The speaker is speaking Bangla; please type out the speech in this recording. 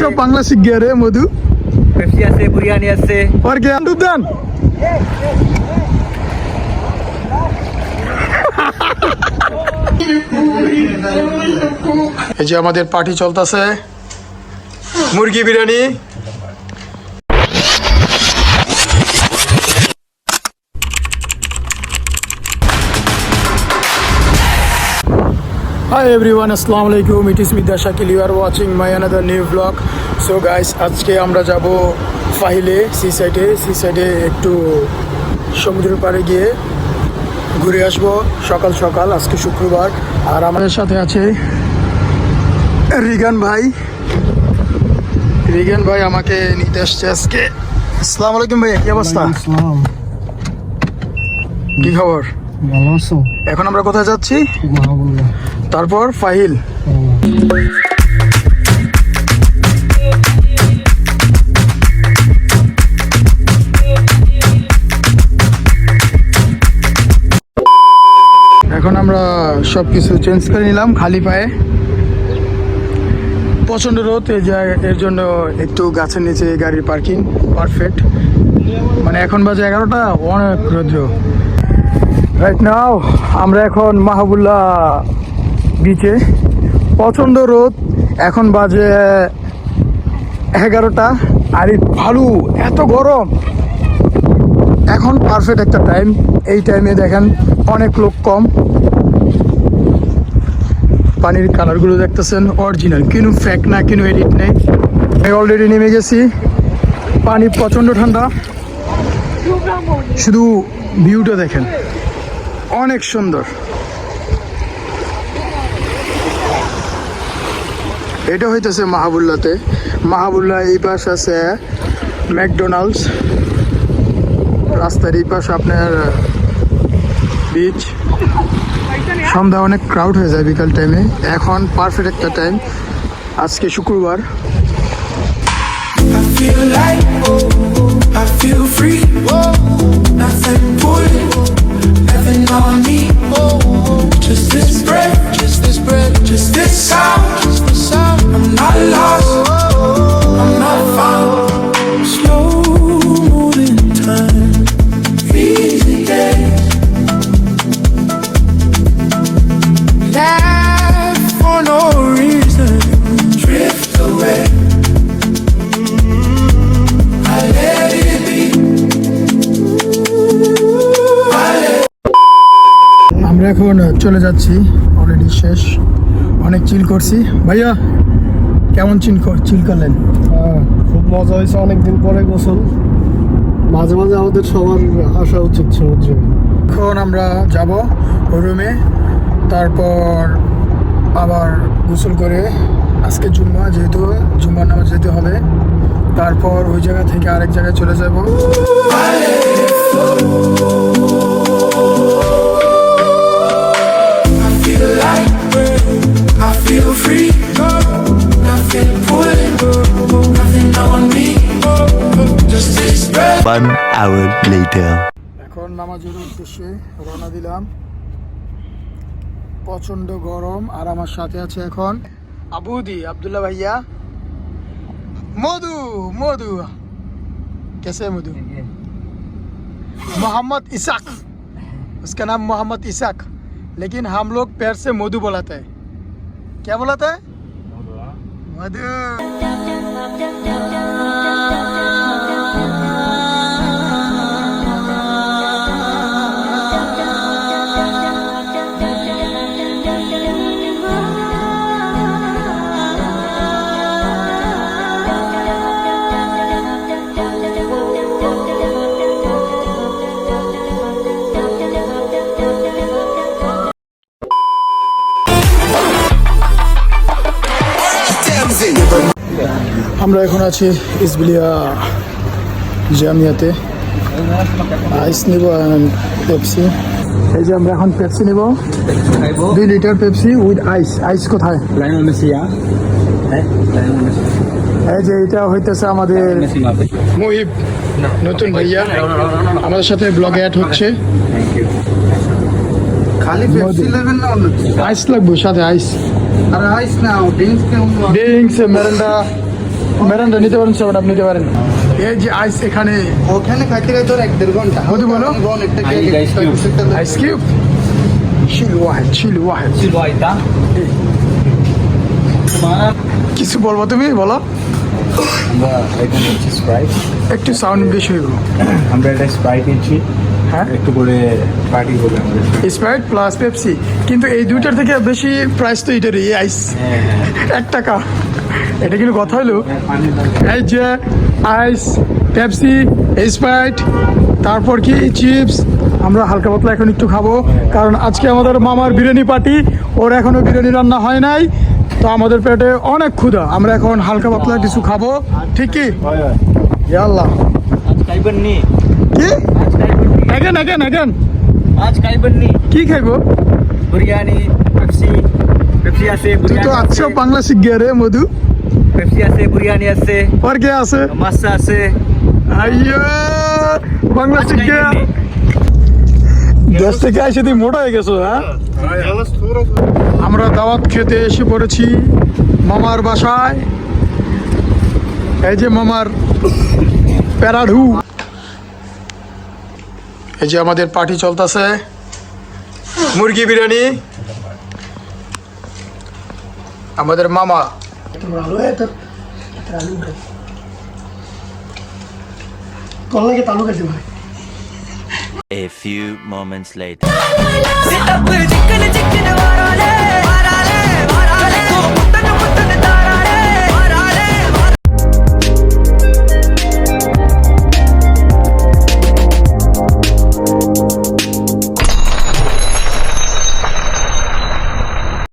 সব বাংলা শিখ গিয়ে রে মধু। পেপসি আছে, বিরিয়ানি আছে, আর কি আন্ডু দেন। এই যে আমাদের পার্টি চলতেছে, মুরগি biryani. Hi everyone, assalamu alaikum. It is me Shakil. You are watching my another new vlog. So guys, আজকে আমরা যাব ফাহিলে, সি সাইডে একটু সমুদ্রের পাড়ে গিয়ে ঘুরে আসবো সকাল সকাল। আজকে শুক্রবার। আর আমাদের সাথে আছে রিগান ভাই আমাকে নিতে আসছে আজকে। আসসালামু আলাইকুম ভাই, কি অবস্থা? কি খবর? ভালো আছো? এখন আমরা কোথায় যাচ্ছি? তারপর ফাহিল। এখন আমরা সবকিছু চেঞ্জ করে নিলাম খালি পায়ে। প্রচন্ড রোদ, এর জন্য একটু গাছের নিচে গাড়ির পার্কিং পারফেক্ট। মানে এখন বাজে 11টা, অনেক রৌদ্র। রাইট নাও আমরা এখন মাহবুল্লাহ বিচে, প্রচন্ড রোদ। এখন বাজে 11টা, আর এই ভালু এত গরম। এখন পারফেক্ট একটা টাইম। এই টাইমে দেখেন অনেক লোক কম। পানির কালারগুলো দেখতেছেন অরিজিনাল, কোনো ফেক না, কোনো এডিট নেই। আমি অলরেডি নেমে গেছি। পানি প্রচন্ড ঠান্ডা, শুধু ভিউটা দেখেন, অনেক সুন্দর। এটা হইতেছে মাহবুল্লাহ। এই পাশ আছে ম্যাকডোনাল্ডস, রাস্তার এই পাশ আপনার বিচ। সন্ধ্যা অনেক ক্রাউড হয়ে যায় বিকাল টাইমে। এখন পারফেক্ট একটা টাইম, আজকে শুক্রবার। I feel free, nothing pulling, nothing on me. Just this breath, just this sound. I'm not lost, I'm not found. Slow moving time, easy days. Laugh for no reason, drift away. আমরা এখন চলে যাচ্ছি, অলরেডি শেষ। অনেক চিল করছি। ভাইয়া কেমন চিল করলেন? খুব মজা হয়েছে, অনেকদিন পরে গোসল। মাঝে মাঝে আমাদের সবার আসা উচিত সমুদ্রে। এখন আমরা যাব রুমে, তারপর আবার গোসল করে, আজকে জুম্মা, যেহেতু জুম্মার নামাজ যেতে হবে। তারপর ওই জায়গা থেকে আরেক জায়গায় চলে যাব। I feel free, nothing pulling, nothing on me. Just this breath. 1 hour later. এখন নামাজের উদ্দেশ্যে রওনা দিলাম। প্রচন্ড গরম। আর আমার সাথে আছে এখন আব্দুল্লাহ भैया। मधु कैसे है मधु? मोहम्मद इसाक, उसका नाम मोहम्मद इसाक, लेकिन हम लोग पैर से मधु बुलाते हैं। क्या बुलाता है? मधु। আমরা এখন আছি ইসবিলিয়া জামিয়াতে। আইস নিব, পেপসি। এই যে আমরা এখন পেপসি নিব, 2 লিটার পেপসি উইথ আইস কোথায়? এই যে এটা হইতেছে আমাদের মুহিব, নতুন ভাইয়া, আমাদের সাথে ব্লগে অ্যাড হচ্ছে। খালি পেপসি নেবেন না অন্য আইস লাগবে সাথে? আইস আর আইস না, ড্রিঙ্কস মেরিন্ডা মেরান্ডা নিতে পারেন, 7 আপ নিতে পারেন। এই যে আইস এখানে ওখানে খাইতে খাইতে 1-1.5 ঘন্টা মধু বলো। আইস কিউব চিল ওয়াহেদ কিছু বলবো, তুমি বলো। আমরা এখানে হচ্ছে স্প্রাইট, একটু সাউন্ড বেশি হইব। আমরা একটা স্প্রাইট নিচ্ছি, হ্যাঁ একটু করে পার্টি করবে আমাদের। স্প্রাইট প্লাস পেপসি, কিন্তু এই দুইটার থেকে বেশি প্রাইস তো এটারই, আইস 1 টাকা। এটা কিন্তু কথা হলো, এই যে আইস, পেপসি, স্প্রাইট, তারপর কি চিপস। আমরা হালকা পাতলা এখন একটু খাবো, কারণ আজকে আমাদের মামার বিরিয়ানি পার্টি, ওর এখনো বিরিয়ানি রান্না হয় নাই, তো আমাদের পেটে অনেক ক্ষুধা। আমরা এখন হালকা পাতলা কিছু খাবো, ঠিক কি? আল্লাহ খাইবেন নি? কি এগেন আজ খাইবেন নি? কি খাইবো? বিরিয়ানি, পেপসি আছে, তুই তো আচ্ছা বাংলা শিখ গিয়া রে মধু। পেপসি আছে, বিরিয়ানি আছে, আর কে আছে? মাছটা আছে। আইয়ো বাংলা শিখ গিয়া। দেশ থেকে এসে তুই মোটা হয়ে গেছো, হ্যাঁ? আমরা দাওয়াত খেতে এসে পড়েছি মামার বাসায়। এই যে মামার প্যারাডু, এই যে আমাদের পার্টি চলতেছে, মুরগি বিরিয়ানি। আমাদের মামা A few moments later. Sit up, chicken, chicken.